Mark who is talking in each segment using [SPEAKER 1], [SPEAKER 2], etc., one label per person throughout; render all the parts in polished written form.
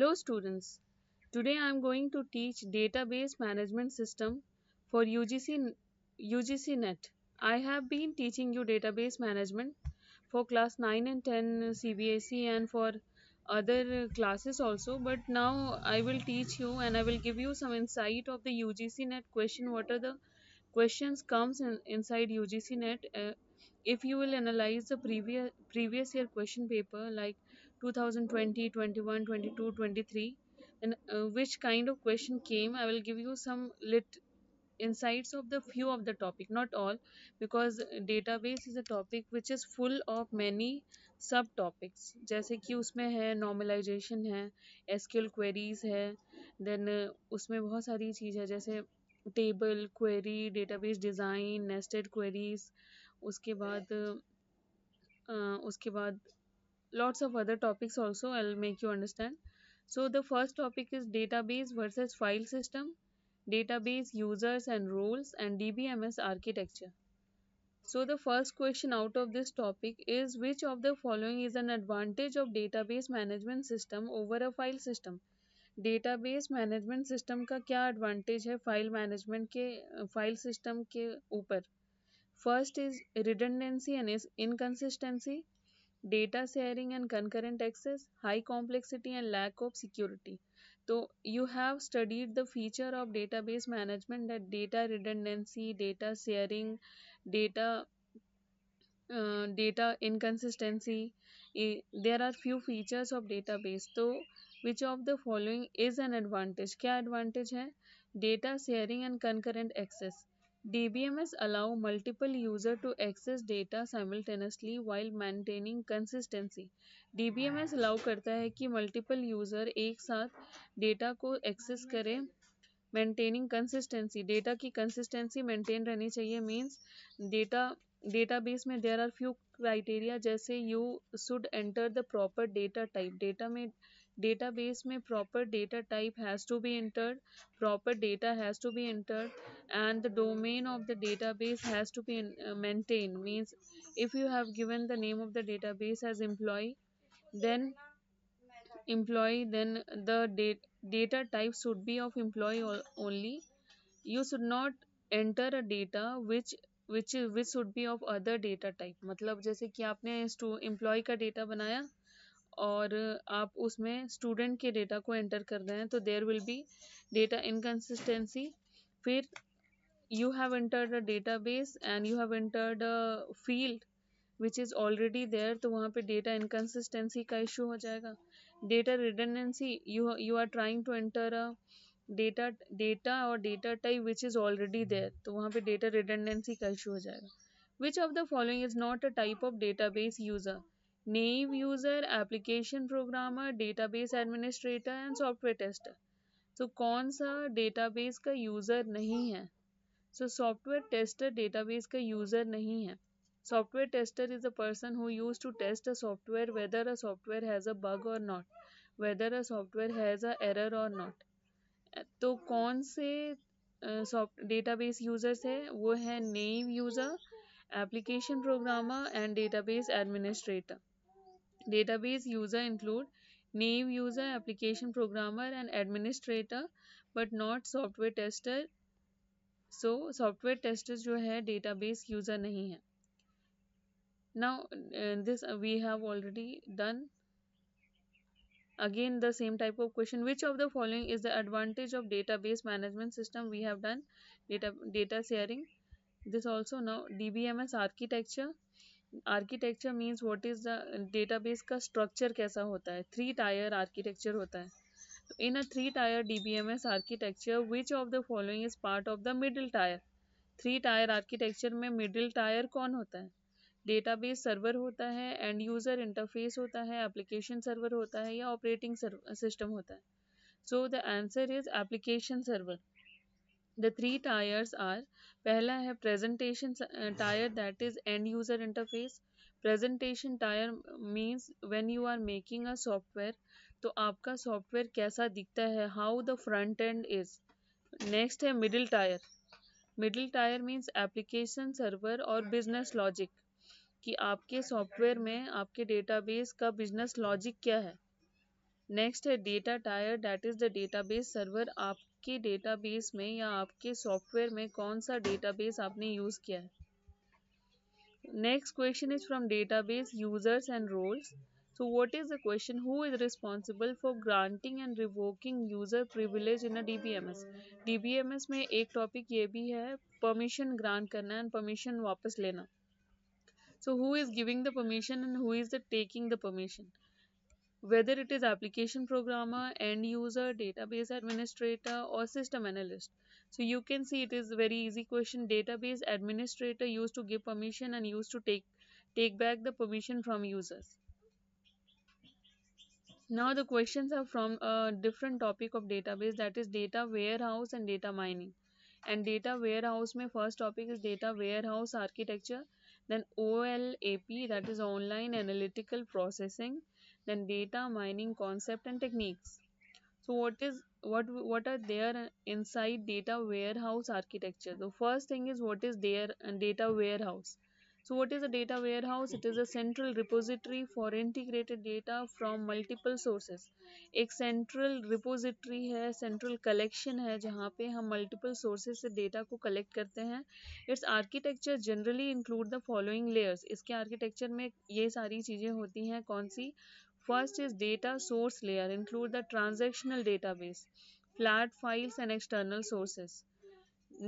[SPEAKER 1] Hello students. Today I am going to teach database management system for UGC NET. I have been teaching you database management for class 9 and 10 CBSE and for other classes also, but now I will teach you and I will give you some insight of the UGC NET question. What are the questions comes inside UGC NET? If you will analyze the previous year question paper like 2020, 21, 22, 23, then which kind of question came, I will give you some lit insights of the few of the topic, not all, because database is a topic which is full of many सब topics, जैसे कि उसमें है normalisation है, SQL queries है, then उसमें बहुत सारी चीज़ है जैसे table query, database design, nested queries, उसके बाद उसके बाद lots of other topics also. I'll make you understand. So the first topic is database versus file system, database users and roles, and DBMS architecture. So the first question out of this topic is, which of the following is an advantage of database management system over a file system? Database management system का क्या advantage है file management के file system के ऊपर? First is redundancy and inconsistency, data sharing and concurrent access, high complexity and lack of security. So you have studied the feature of database management, that data redundancy, data sharing, data data inconsistency. There are few features of database. So which of the following is an advantage? क्या advantage है? Data sharing and concurrent access. DBMS allow multiple user to access data simultaneously while maintaining consistency. DBMS allow करता है कि multiple user एक साथ data को access करें, maintaining consistency, data की कंसिस्टेंसी मेंटेन रहनी चाहिए, मींस डेटा डेटाबेस में देयर आर फ्यू क्राइटेरिया, जैसे you should enter the proper data type, data में डेटाबेस में proper data type has to be entered, proper data has to be entered, and the domain of the database has to be maintained, means if you have given the name of the database as then the data type should be of employee only. You should not enter a data which should be of other data type. मतलब जैसे कि आपने employ का data बनाया और आप उसमें student के डेटा को एंटर कर रहे हैं, तो there will be data inconsistency. फिर you have entered a database and you have entered a field which is already there, तो वहाँ पे डेटा इनकन्सिस्टेंसी का इशू हो जाएगा. Data redundancy, you are trying to enter a data or data type which is already there, तो वहाँ पे data redundancy का इशू हो जाएगा. Which of the following is not a type of database user? Naive user, application programmer, database administrator and software tester. तो कौन सा database का यूजर नहीं है? सो सॉफ्टवेयर टेस्टर डेटाबेस का यूजर नहीं है. Software tester is a person who used to test a software whether a software has a bug or not, whether a software has a error or not. तो कौन से database users है? वो है name user, application programmer and database administrator. Database user include name user, application programmer and administrator, but not software tester. So software tester जो है database user नहीं है. Now this we have already done. Again the same type of question, which of the following is the advantage of database management system? We have done data sharing. This also. Now DBMS architecture. Architecture means what is the database का structure कैसा होता है? 3 tier architecture होता है. In a 3 tier DBMS architecture, which of the following is part of the middle tier? 3 tier architecture में middle tier कौन होता है? डेटाबेस सर्वर होता है, एंड यूज़र इंटरफेस होता है, एप्लीकेशन सर्वर होता है, या ऑपरेटिंग सिस्टम होता है? So the answer is application server. The 3 tiers are, पहला है presentation tier, that is end user interface. Presentation tier means when you are making a software, तो आपका सॉफ्टवेयर कैसा दिखता है, how the front end is. Next है middle tier. Middle tier means application server और business logic, कि आपके software में आपके डेटाबेस का बिजनेस लॉजिक क्या है. नेक्स्ट है data tyre, that is the database server. आपके डेटाबेस में या आपके सॉफ्टवेयर में कौन सा डेटाबेस आपने यूज किया है। Next question is from database users and roles. So what is the question? Who is responsible for granting and revoking user privilege in a DBMS? DBMS में एक टॉपिक ये भी है permission grant करना and permission वापस लेना. So who is giving the permission and who is the taking the permission? Whether it is application programmer, end user, database administrator, or system analyst. So you can see it is very easy question. Database administrator used to give permission and used to take back the permission from users. Now the questions are from a different topic of database, that is data warehouse and data mining. And data warehouse mein first topic is data warehouse architecture, then OLAP, that is online analytical processing, then data mining concept and techniques. So what are there inside data warehouse architecture? The first thing is what is there and data warehouse. So what is a data warehouse? It is a central repository for integrated data from multiple sources. एक central repository है, central collection है जहाँ पे हम multiple sources से data को collect करते हैं. Its architecture generally include the following layers. इसके architecture में ये सारी चीजें होती हैं कौन सी? First is data source layer, include the transactional database, flat files and external sources.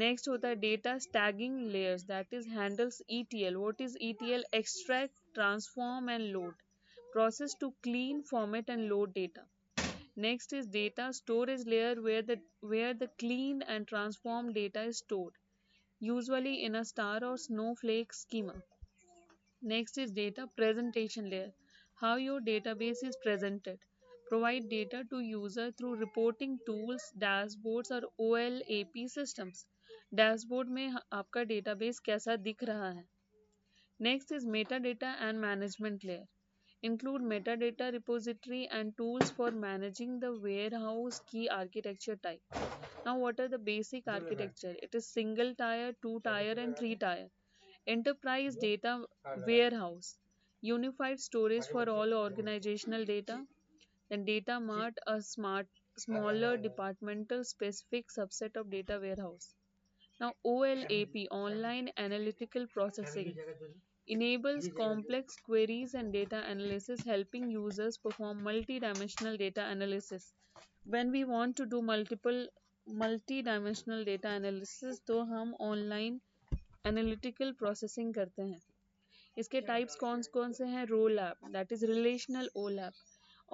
[SPEAKER 1] Next होता है data staging layers, that is handles ETL. What is ETL? Extract, transform and load. Process to clean, format and load data. Next is data storage layer where the clean and transformed data is stored, usually in a star or snowflake schema. Next is data presentation layer. How your database is presented. Provide data to user through reporting tools, dashboards और OLAP systems. Dashboard में आपका database कैसा दिख रहा है. Next is metadata and management layer. Include metadata repository and tools for managing the warehouse key architecture type. Now what are the basic architecture? It is single tier, two tier and three tier. Enterprise data warehouse, unified storage for all organizational data. Then data mart, a smaller departmental specific subset of data warehouse. Now OLAP, online analytical processing, enables complex queries and data analysis, helping users perform multi-dimensional data analysis. When we want to do multi-dimensional data analysis तो हम online analytical processing करते हैं. इसके types कौन कौन से हैं? ROLAP, that is relational OLAP,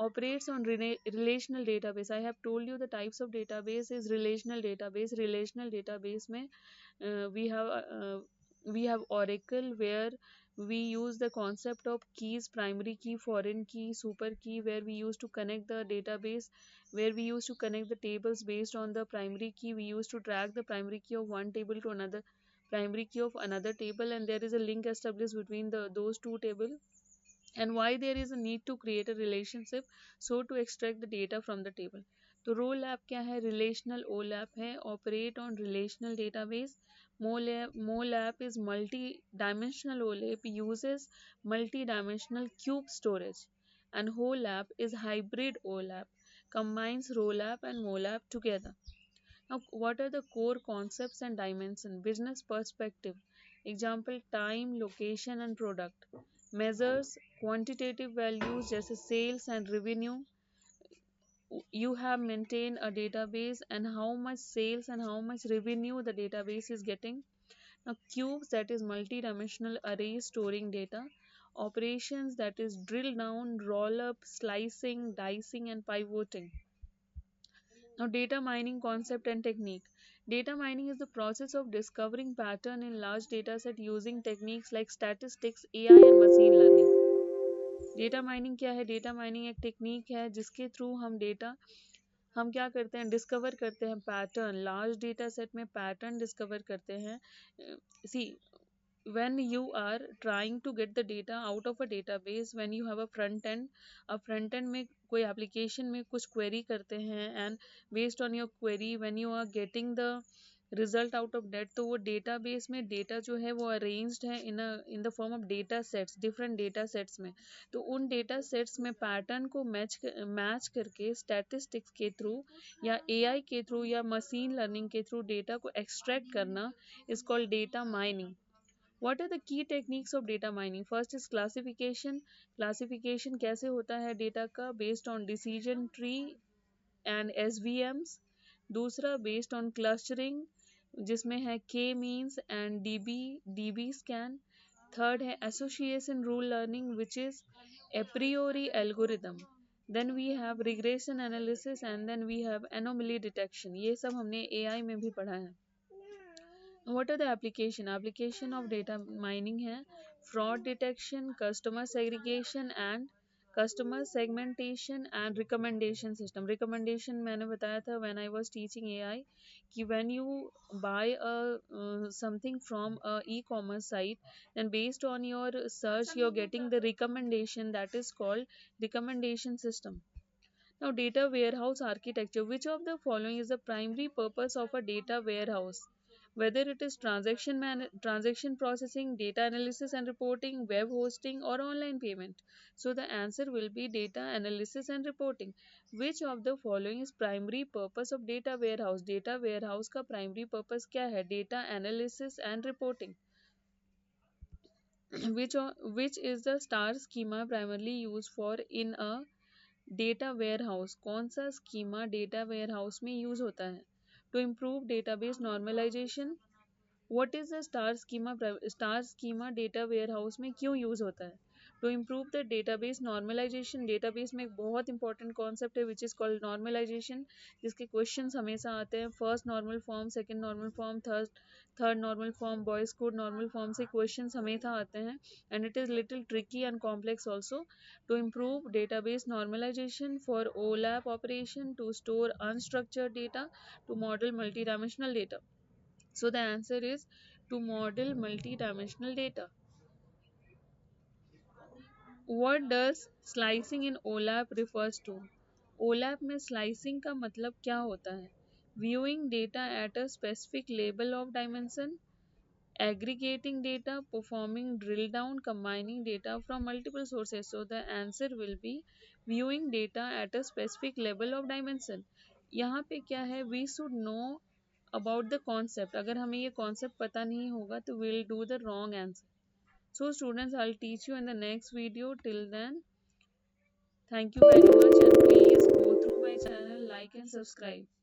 [SPEAKER 1] operates on relational database. I have told you the types of database is relational database. Relational database में we have Oracle where we use the concept of keys, primary key, foreign key, super key, where we used to connect the database, where we used to connect the tables based on the primary key. We used to track the primary key of one table to another primary key of another table, and there is a link established between those two tables, and why there is a need to create a relationship, so to extract the data from the table. तो ROLAP क्या है? Relational OLAP है, operate on relational database. MOLAP is multi dimensional OLAP, uses multi dimensional cube storage. And HOLAP is hybrid OLAP, combines roll app and mole app together. Now, what are the core concepts and dimension? Business perspective. Example, time, location and product. Measures, quantitative values जैसे sales and revenue. You have maintained a database and how much sales and how much revenue the database is getting. Now, cubes, that is multi-dimensional arrays storing data. Operations, that is drill down, roll up, slicing, dicing and pivoting. Now, data mining concept and technique. Data mining is the process of discovering pattern in large dataset using techniques like statistics, AI and machine learning. Data mining क्या है? Data mining एक technique है जिसके through हम क्या करते हैं? Discover करते हैं पैटर्न, लार्ज डेटा सेट में पैटर्न डिस्कवर करते हैं. सी, when you are trying to get the data out of a database, when you have a front end में कोई application में कुछ query करते हैं, and based on your query when you are getting the result out of that. तो वो database में data जो है वो अरेंज्ड है in the form of data sets, different data sets में। तो उन डेटा सेट्स में पैटर्न को मैच करके स्टैटिस्टिक्स के थ्रू या एआई के थ्रू या मशीन लर्निंग के थ्रू डेटा को एक्सट्रैक्ट करना is called data mining. What are the key techniques of data mining? First is classification. Classification कैसे होता है डेटा का, based on decision tree and SVMs। दूसरा based on clustering जिसमें है K means and DB scan। Third है association rule learning which is a priori algorithm। then we have regression analysis and then we have anomaly detection। ये सब हमने AI में भी पढ़ा है। What are the application of data mining है fraud detection, customer segregation and customer segmentation and recommendation system। recommendation मैंने बताया था when I was teaching AI कि when you buy something from a e-commerce site, then based on your search you're getting the recommendation, that is called recommendation system। Now, data warehouse architecture. Which of the following is the primary purpose of a data warehouse? Whether it is transaction processing, data analysis and reporting, web hosting, or online payment. So the answer will be data analysis and reporting. Which of the following is primary purpose of data warehouse? Data warehouse का primary purpose क्या है? Data analysis and reporting. Which is the star schema primarily used for in a data warehouse? कौन सा schema data warehouse में use होता है? To improve database normalization. What is the star schema data warehouse में क्यों use होता है? To improve the database normalization. Database में एक बहुत इंपॉर्टेंट कॉन्सेप्ट है विच इज कॉल्ड नॉर्मलाइजेशन, जिसके क्वेश्चंस हमेशा आते हैं। First normal form, second normal form, third normal form, Boyce Codd normal form से क्वेश्चंस हमेशा आते हैं and it is little tricky and complex also. To improve database normalization for OLAP operation, to store unstructured data, to model multidimensional data. So the answer is to model multidimensional data. What does slicing in OLAP refers to? OLAP में slicing का मतलब क्या होता है? Viewing data at a specific level of dimension, aggregating data, performing drill down, combining data from multiple sources. So the answer will be viewing data at a specific level of dimension। यहाँ पे क्या है, we should know about the concept। अगर हमें ये concept पता नहीं होगा तो we'll do the wrong answer। So students, I'll teach you in the next video. Till then, thank you very much and please go through my channel, like and subscribe।